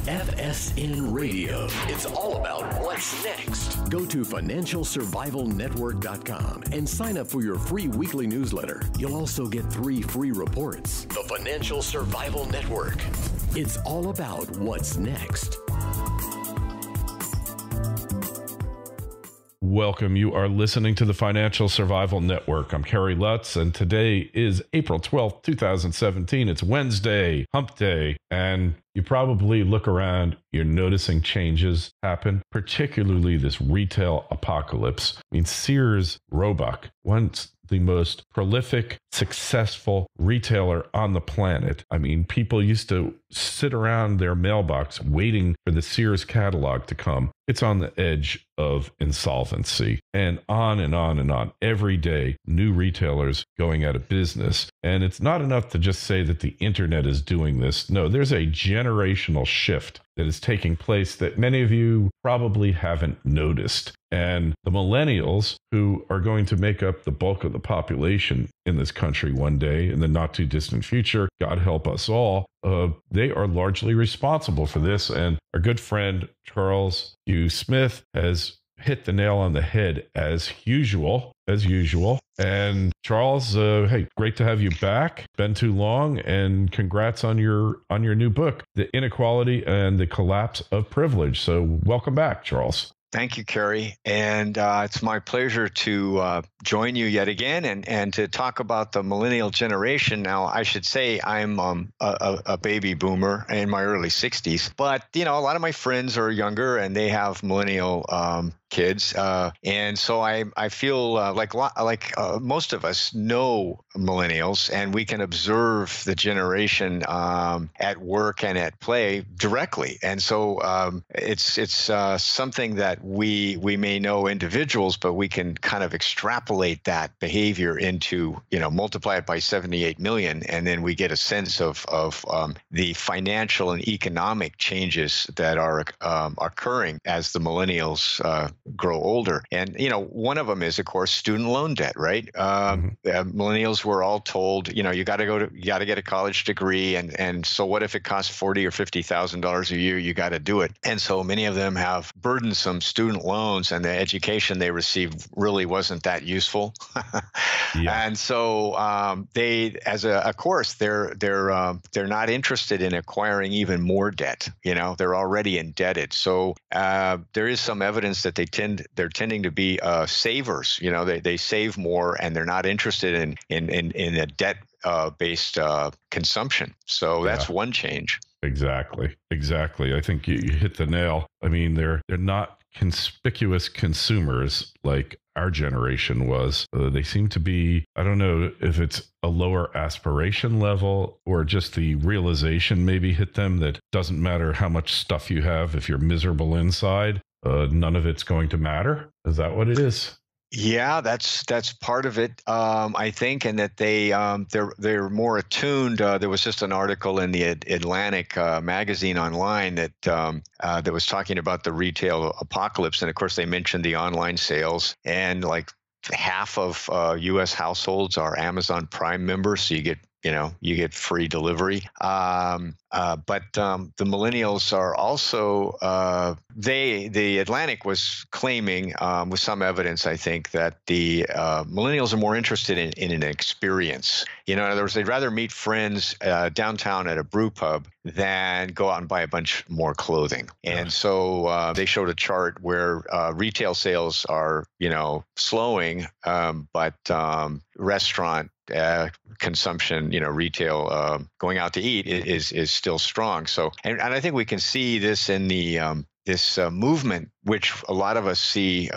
FSN Radio. It's all about what's next. Go to financialsurvivalnetwork.com and sign up for your free weekly newsletter. You'll also get 3 free reports. The Financial Survival Network. It's all about what's next. Welcome. You are listening to the Financial Survival Network. I'm Kerry Lutz, and today is April 12th, 2017. It's Wednesday, hump day, and you probably look around, you're noticing changes happen, particularly this retail apocalypse. I mean, Sears Roebuck, once the most prolific, successful retailer on the planet. I mean, people used to sit around their mailbox waiting for the Sears catalog to come. It's on the edge of insolvency, and on and on and on. Every day, new retailers going out of business. And it's not enough to just say that the internet is doing this. No, there's a generational shift that is taking place that many of you probably haven't noticed. And the millennials, who are going to make up the bulk of the population in this country one day in the not too distant future, God help us all, they are largely responsible for this. And our good friend Charles Hugh Smith has hit the nail on the head as usual. And Charles, hey, great to have you back. Been too long, and congrats on your new book, The Inequality and the Collapse of Privilege. So welcome back, Charles. Thank you, Kerry. And it's my pleasure to join you yet again and to talk about the millennial generation. Now, I should say I'm a baby boomer in my early 60s, but, you know, a lot of my friends are younger and they have millennial kids. And so I feel like most of us know millennials, and we can observe the generation at work and at play directly. And so it's something that we may know individuals, but we can kind of extrapolate that behavior into, you know, multiply it by 78 million, and then we get a sense of the financial and economic changes that are occurring as the millennials grow older. And, you know, one of them is, of course, student loan debt, right? Millennials were all told, you know, you got to get a college degree. And so what if it costs $40,000 or $50,000 a year? You got to do it. And so many of them have burdensome student loans, and the education they received really wasn't that useful. Yeah. And so they, as a course, they're not interested in acquiring even more debt. You know, they're already indebted. So there is some evidence that they're tending to be savers. You know, they save more, and they're not interested in a debt based consumption. So that's one change. Exactly. I think you hit the nail. I mean, they're not conspicuous consumers like our generation was. They seem to be, I don't know if it's a lower aspiration level or just the realization maybe hit them that doesn't matter how much stuff you have. If you're miserable inside, none of it's going to matter. Is that what it is? Yeah, that's part of it, I think, and that they're more attuned. There was just an article in the Atlantic magazine online that was talking about the retail apocalypse, and of course they mentioned the online sales, and like half of U.S. households are Amazon Prime members, so you get free delivery. But the millennials are also, the Atlantic was claiming with some evidence, I think, that the millennials are more interested in an experience. You know, in other words, they'd rather meet friends downtown at a brew pub than go out and buy a bunch more clothing. And so they showed a chart where retail sales are, you know, slowing, but restaurant consumption, you know, retail, going out to eat is still strong. So, and I think we can see this in the this movement, which a lot of us see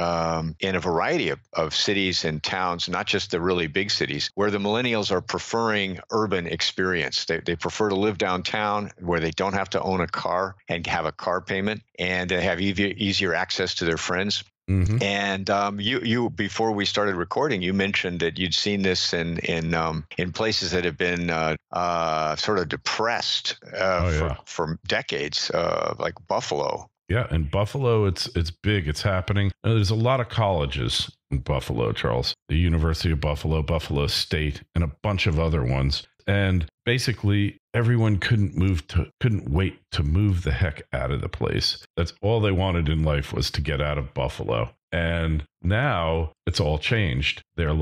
in a variety of cities and towns, not just the really big cities, where the millennials are preferring urban experience. They prefer to live downtown where they don't have to own a car and have a car payment, and they have easier access to their friends. Mm-hmm. And you before we started recording, you mentioned that you'd seen this in places that have been sort of depressed for decades, like Buffalo. Yeah, in Buffalo, it's big. It's happening. There's a lot of colleges in Buffalo, Charles. The University of Buffalo, Buffalo State, and a bunch of other ones. And basically everyone couldn't wait to move the heck out of the place. That's all they wanted in life, was to get out of Buffalo. And now it's all changed. They're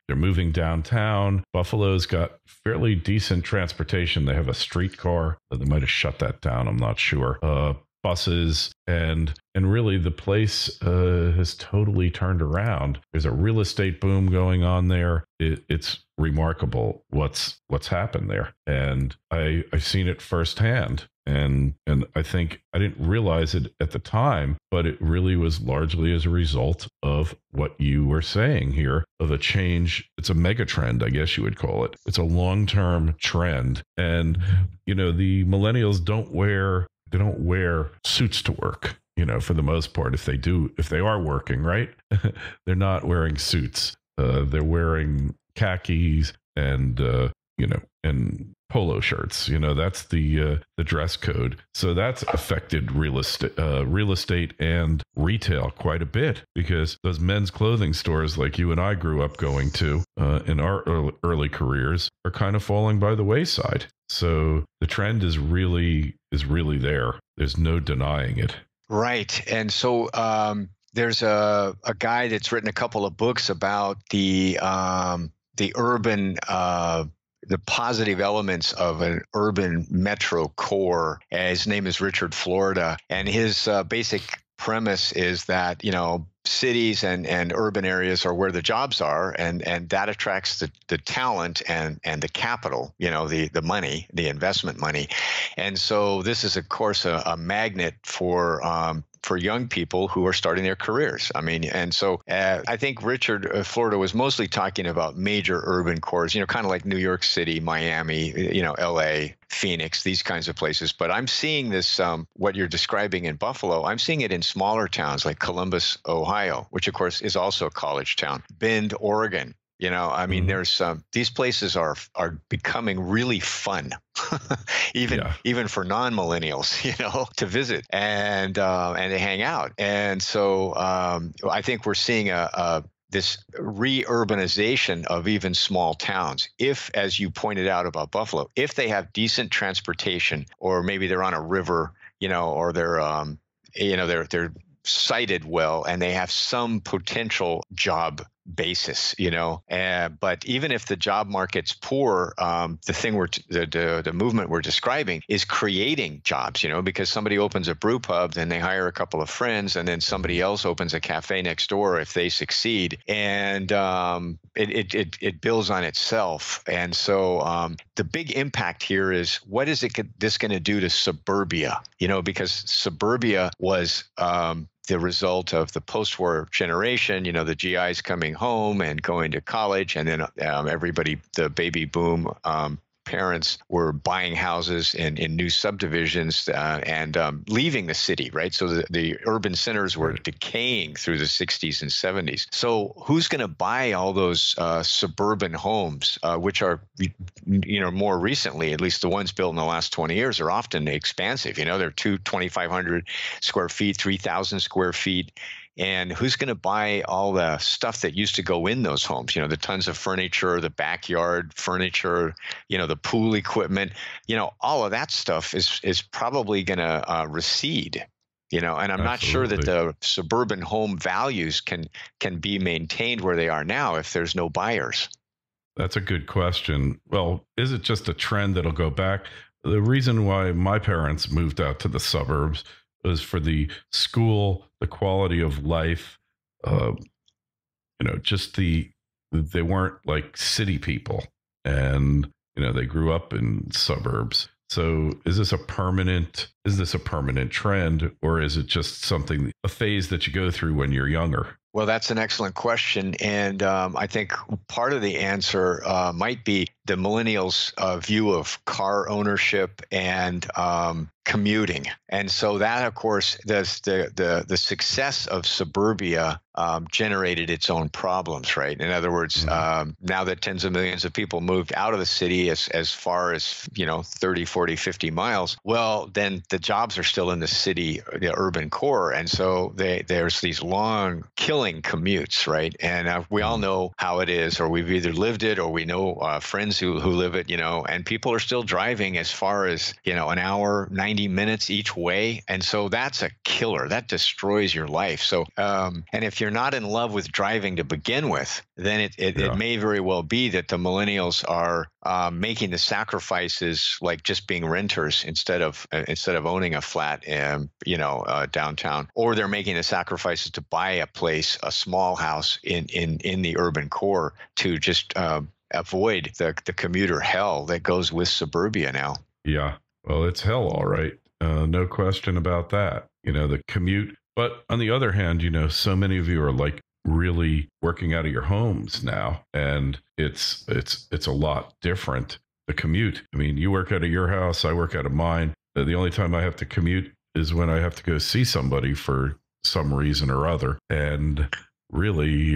moving downtown. Buffalo's got fairly decent transportation. They have a streetcar. They might have shut that down, I'm not sure. Buses, and really the place has totally turned around. There's a real estate boom going on there. It's remarkable what's happened there, and I've seen it firsthand. And I think I didn't realize it at the time, but it really was largely as a result of what you were saying here, of a change. It's a mega trend, I guess you would call it. It's a long-term trend. And, the millennials don't wear suits to work, for the most part. If they are working, right? They're not wearing suits. They're wearing khakis and polo shirts. That's the dress code. So that's affected real estate and retail quite a bit, because those men's clothing stores like you and I grew up going to in our early careers are kind of falling by the wayside. So the trend is really there. There's no denying it. Right. And so there's a guy that's written a couple of books about the urban the positive elements of an urban metro core. His name is Richard Florida, and his basic premise is that, cities and urban areas are where the jobs are, and that attracts the talent and the capital, the money, the investment money. And so this is, of course, a magnet for young people who are starting their careers. And so I think Richard Florida was mostly talking about major urban cores, kind of like New York City, Miami, LA, Phoenix, these kinds of places. But I'm seeing this, what you're describing in Buffalo, I'm seeing it in smaller towns like Columbus, Ohio, which of course is also a college town, Bend, Oregon. There's these places are becoming really fun, even for non-millennials, to visit and to hang out. And so I think we're seeing this re-urbanization of even small towns. If, as you pointed out about Buffalo, if they have decent transportation, or maybe they're on a river, or they're sited well, and they have some potential job basis, but even if the job market's poor, the movement we're describing is creating jobs, because somebody opens a brew pub, then they hire a couple of friends, and then somebody else opens a cafe next door if they succeed, and it builds on itself. And so the big impact here is, what is this going to do to suburbia? Because suburbia was the result of the post-war generation, the GIs coming home and going to college, and then everybody, the baby boom parents were buying houses in new subdivisions and leaving the city, right? So the urban centers were decaying through the 60s and 70s. So who's going to buy all those suburban homes, which are, more recently, at least the ones built in the last 20 years, are often expansive. They're 2,500 square feet, 3,000 square feet. And who's going to buy all the stuff that used to go in those homes? The tons of furniture, the backyard furniture, the pool equipment, all of that stuff is probably going to recede. And I'm not sure that the suburban home values can be maintained where they are now if there's no buyers. That's a good question. Well, is it just a trend that'll go back? The reason why my parents moved out to the suburbs was for the school, the quality of life, they weren't like city people, and, they grew up in suburbs. So is this a permanent trend, or is it just a phase that you go through when you're younger? Well, that's an excellent question. And I think part of the answer might be the millennials' view of car ownership and commuting. And so that, of course, the success of suburbia generated its own problems, right? In other words, now that tens of millions of people moved out of the city as far as, 30, 40, 50 miles, well, then the jobs are still in the city, the urban core. And so there's these long killing commutes, right? And we all know how it is, or we've either lived it or we know friends friends who live it, and people are still driving as far as, an hour, 90 minutes each way. And so that's a killer. That destroys your life. So, and if you're not in love with driving to begin with, then it may very well be that the millennials are making the sacrifices, like just being renters instead of owning a flat, downtown, or they're making the sacrifices to buy a place, a small house in the urban core to just avoid the commuter hell that goes with suburbia now. Yeah, well, it's hell, all right. No question about that. The commute. But on the other hand, so many of you are like really working out of your homes now, and it's a lot different. The commute. I mean, you work out of your house, I work out of mine. The only time I have to commute is when I have to go see somebody for some reason or other, and really,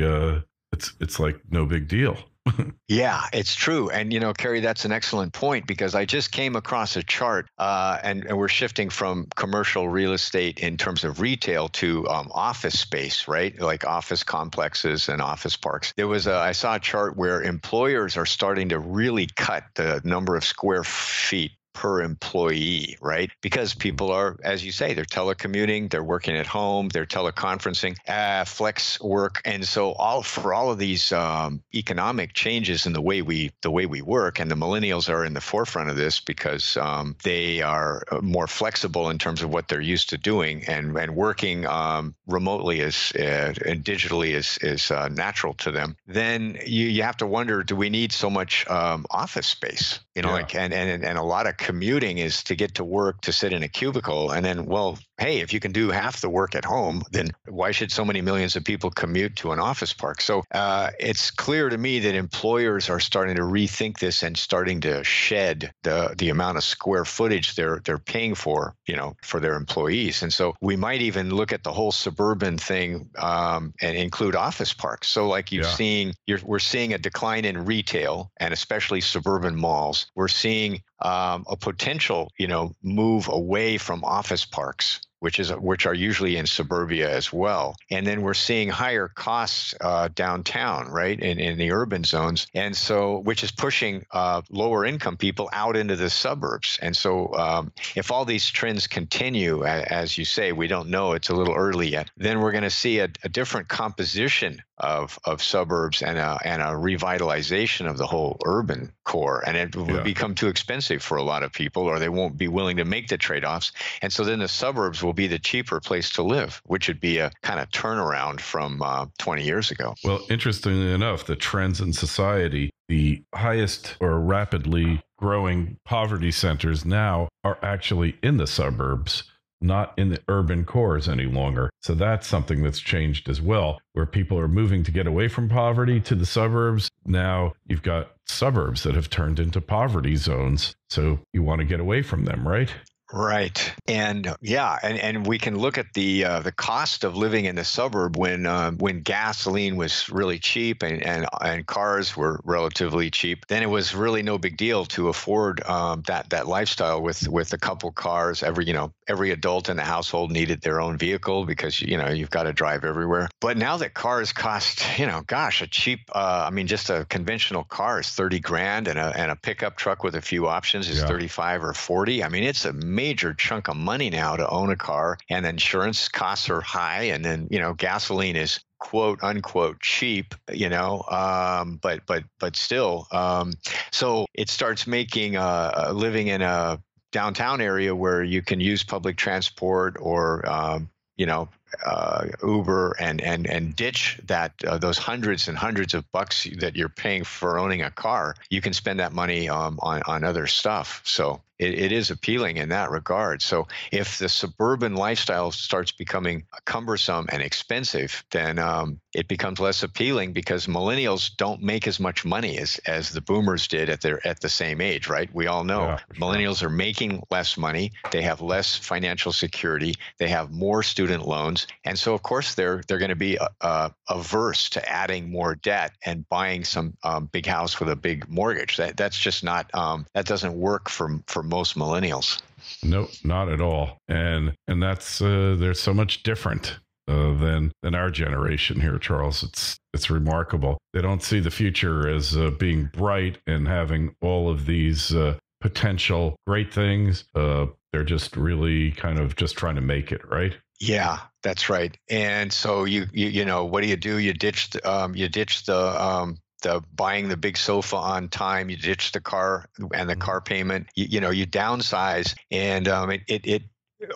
it's like no big deal. Yeah, it's true. And, Kerry, that's an excellent point, because I just came across a chart and we're shifting from commercial real estate in terms of retail to office space, right? Like office complexes and office parks. I saw a chart where employers are starting to really cut the number of square feet per employee, right? Because people are, as you say, they're telecommuting, they're working at home, they're teleconferencing, flex work, and so all of these economic changes in the way we work, and the millennials are in the forefront of this because they are more flexible in terms of what they're used to doing, and working remotely and digitally is natural to them. Then you have to wonder, do we need so much office space? And a lot of commuting is to get to work, to sit in a cubicle, and then, well, hey, if you can do half the work at home, then why should so many millions of people commute to an office park? So it's clear to me that employers are starting to rethink this and starting to shed the amount of square footage they're paying for their employees. And so we might even look at the whole suburban thing and include office parks. So like we're seeing a decline in retail, and especially suburban malls. We're seeing a potential, move away from office parks, which are usually in suburbia as well. And then we're seeing higher costs downtown, right, in the urban zones, and so which is pushing lower income people out into the suburbs. And so if all these trends continue, as you say, we don't know, it's a little early yet, then we're going to see a different composition of suburbs and a revitalization of the whole urban core, and it will become too expensive for a lot of people, or they won't be willing to make the trade-offs. And so then the suburbs will be the cheaper place to live, which would be a kind of turnaround from 20 years ago. Well, interestingly enough, the trends in society, the highest or rapidly growing poverty centers now are actually in the suburbs, not in the urban cores any longer. So that's something that's changed as well, where people are moving to get away from poverty to the suburbs. Now you've got suburbs that have turned into poverty zones. So you want to get away from them, right? Right. And and we can look at the cost of living in the suburb when gasoline was really cheap and cars were relatively cheap. Then it was really no big deal to afford that lifestyle with a couple cars. Every adult in the household needed their own vehicle because you've got to drive everywhere. But now that cars cost a cheap just a conventional car is $30,000, and a pickup truck with a few options is 35 or 40. I mean, it's a major chunk of money now to own a car, and insurance costs are high, and then gasoline is quote unquote cheap, but still, so it starts making living in a downtown area where you can use public transport or Uber and ditch that those hundreds and hundreds of bucks that you're paying for owning a car. You can spend that money on other stuff. So it is appealing in that regard. So if the suburban lifestyle starts becoming cumbersome and expensive, then it becomes less appealing, because millennials don't make as much money as the boomers did at the same age, right? We all know millennials are making less money. They have less financial security. They have more student loans. And so, of course, they're going to be averse to adding more debt and buying some big house with a big mortgage. That's just not that doesn't work for most millennials. Nope, not at all. And that's there's so much different than our generation here, Charles. It's remarkable. They don't see the future as being bright and having all of these potential great things. They're just really kind of just trying to make it, right? Yeah, that's right. And so you know, what do? You ditch the buying the big sofa on time. You ditch the car and the car payment. You downsize, and it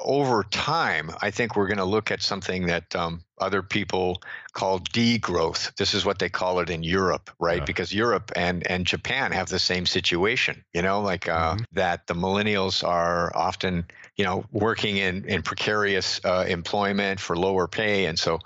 over time, I think we're going to look at something that other people call degrowth. This is what they call it in Europe, right? Yeah. Because Europe and Japan have the same situation, that the millennials are often, working in precarious employment for lower pay. And so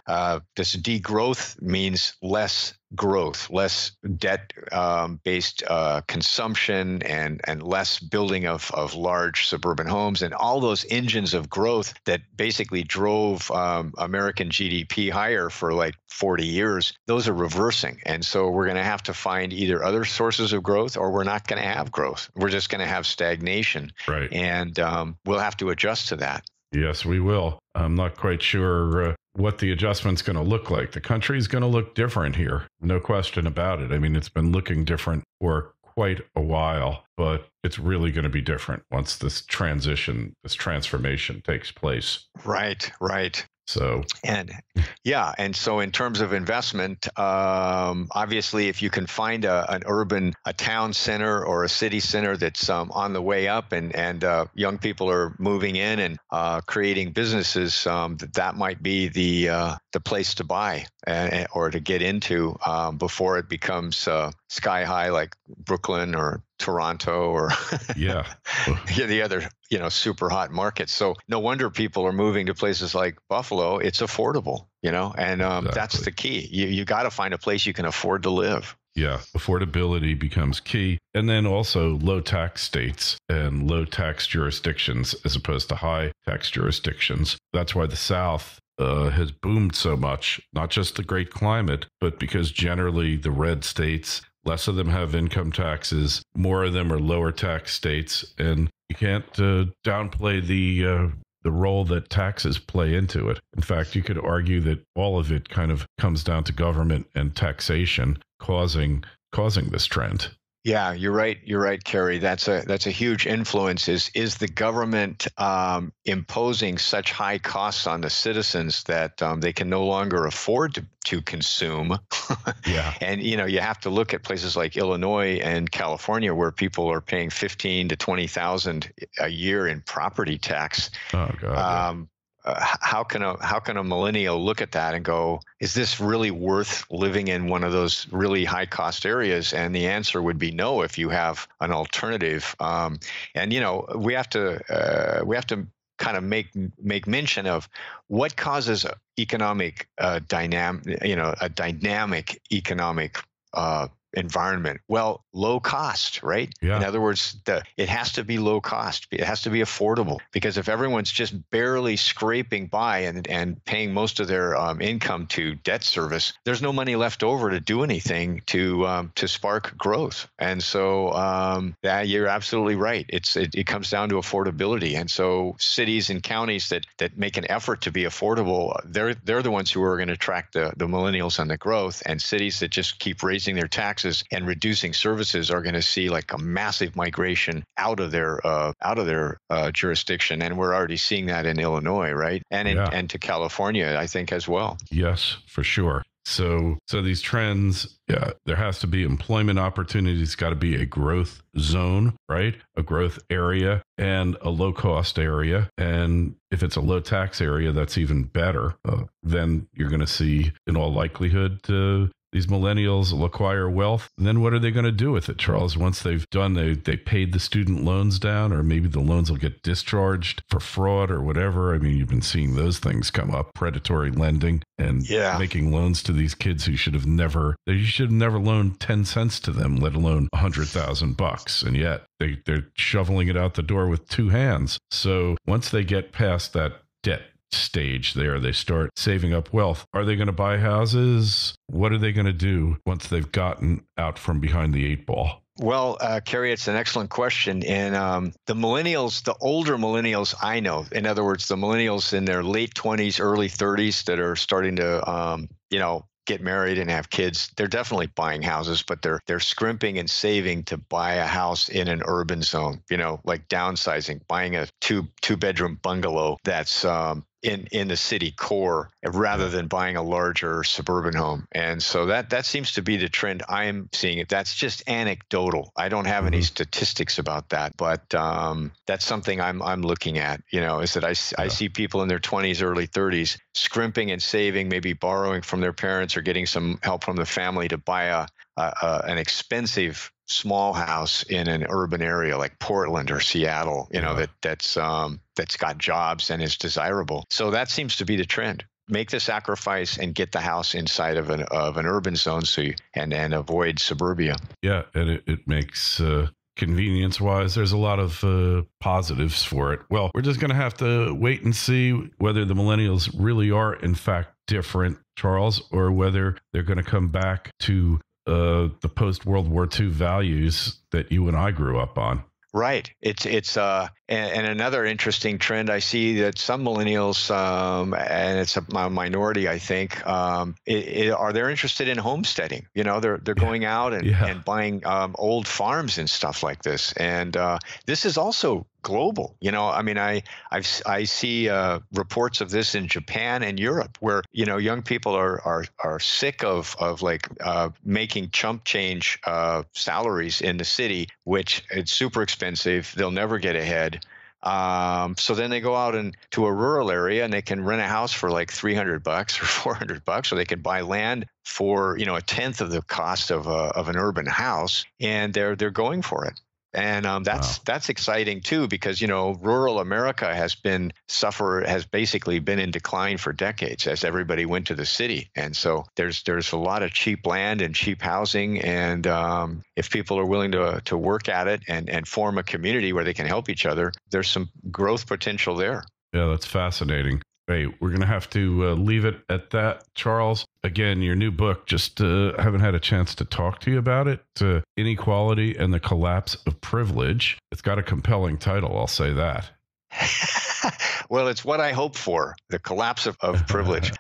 this degrowth means less growth, less debt-based consumption, and less building of large suburban homes, and all those engines of growth that basically drove American GDP higher for like 40 years. Those are reversing. And so we're going to have to find either other sources of growth, or we're not going to have growth. We're just going to have stagnation. Right. And we'll have to adjust to that. Yes, we will. I'm not quite sure what the adjustment's going to look like. The country's going to look different here. No question about it. I mean, it's been looking different for quite a while, but it's really going to be different once this transformation takes place. Right. So, and so in terms of investment, obviously, if you can find a town center or a city center that's on the way up, and young people are moving in and creating businesses, that might be the place to buy or to get into before it becomes sky high like Brooklyn or Toronto or the other super hot markets. So no wonder people are moving to places like Buffalo. It's affordable, and exactly. That's the key. You got to find a place you can afford to live. Yeah, affordability becomes key. And then also low tax states and low tax jurisdictions as opposed to high tax jurisdictions. That's why the South has boomed so much, not just the great climate, but because generally the red states, less of them have income taxes, more of them are lower tax states, and you can't downplay the role that taxes play into it. In fact, you could argue that all of it kind of comes down to government and taxation causing this trend. Yeah, you're right. You're right, Kerry. That's a huge influence. Is the government imposing such high costs on the citizens that they can no longer afford to consume? Yeah. And you have to look at places like Illinois and California, where people are paying $15,000 to $20,000 a year in property tax. Oh God. How can a millennial look at that and go, is this really worth living in one of those really high cost areas? And the answer would be no if you have an alternative. And we have to kind of make mention of what causes economic a dynamic economic environment. Well, low cost, right? Yeah. In other words, it has to be low cost. It has to be affordable, because if everyone's just barely scraping by and paying most of their income to debt service, there's no money left over to do anything to spark growth. And so you're absolutely right. It comes down to affordability. And so cities and counties that make an effort to be affordable, they're the ones who are going to attract the millennials and the growth. And cities that just keep raising their taxes and reducing services are going to see like a massive migration out of their jurisdiction, and we're already seeing that in Illinois, right? And to California, I think, as well. Yes, for sure. So these trends, there has to be employment opportunities, got to be a growth zone, right? A growth area and a low cost area. And if it's a low tax area, that's even better. Then you're going to see, in all likelihood, these millennials will acquire wealth. And then what are they going to do with it, Charles? Once they've done, they paid the student loans down, or maybe the loans will get discharged for fraud or whatever. I mean, you've been seeing those things come up, predatory lending and making loans to these kids who you should have never loaned 10 cents to them, let alone $100,000. And yet they're shoveling it out the door with two hands. So once they get past that debt stage there, they start saving up wealth. Are they going to buy houses? What are they going to do once they've gotten out from behind the eight ball? Well, Kerry, it's an excellent question. And the millennials, the older millennials I know, in other words, the millennials in their late 20s, early 30s that are starting to, get married and have kids, they're definitely buying houses, but they're scrimping and saving to buy a house in an urban zone, like downsizing, buying a two-bedroom bungalow that's in the city core rather than buying a larger suburban home. And so that seems to be the trend I'm seeing. That's just anecdotal. I don't have any statistics about that, but that's something I'm looking at, is that I see people in their 20s, early 30s scrimping and saving, maybe borrowing from their parents or getting some help from the family to buy an expensive small house in an urban area like Portland or Seattle, that's got jobs and is desirable. So that seems to be the trend. Make the sacrifice and get the house inside of an urban zone and avoid suburbia. Yeah, and it makes convenience-wise, there's a lot of positives for it. Well, we're just going to have to wait and see whether the millennials really are, in fact, different, Charles, or whether they're going to come back to the post-World War II values that you and I grew up on. Right. It's and another interesting trend I see that some millennials, and it's a minority, I think, are they're interested in homesteading. They're going out and buying old farms and stuff like this. And this is also global. I see reports of this in Japan and Europe, where young people are sick of making chump change salaries in the city, which it's super expensive. They'll never get ahead. So then they go out to a rural area and they can rent a house for like $300 or $400, or they can buy land for a tenth of the cost of an urban house, and they're going for it. And that's exciting too, because rural America has basically been in decline for decades as everybody went to the city, and so there's a lot of cheap land and cheap housing, and if people are willing to work at it and form a community where they can help each other, there's some growth potential there. Yeah, that's fascinating. Hey, we're going to have to leave it at that. Charles, again, your new book, just haven't had a chance to talk to you about it. Inequality and the Collapse of Privilege. It's got a compelling title, I'll say that. Well, it's what I hope for, the collapse of privilege,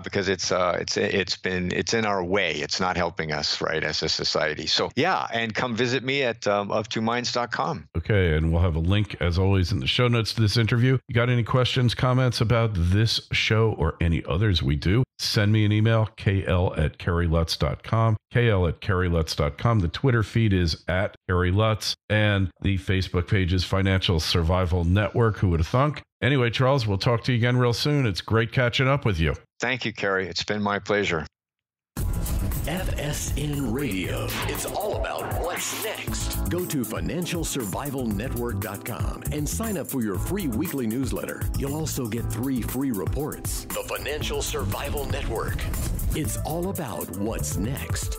because it's in our way. It's not helping us, right, as a society. So yeah, and come visit me at of2minds.com. Okay, and we'll have a link, as always, in the show notes to this interview. You got any questions, comments about this show or any others we do? Send me an email, kl@kerrylutz.com, kl@kerrylutz.com. The Twitter feed is @KerryLutz, and the Facebook page is Financial Survival Network. Who would have thunk? Anyway, Charles, we'll talk to you again real soon. It's great catching up with you. Thank you, Kerry. It's been my pleasure. FSN Radio. It's all about what's next. Go to financialsurvivalnetwork.com and sign up for your free weekly newsletter. You'll also get 3 free reports. The Financial Survival Network. It's all about what's next.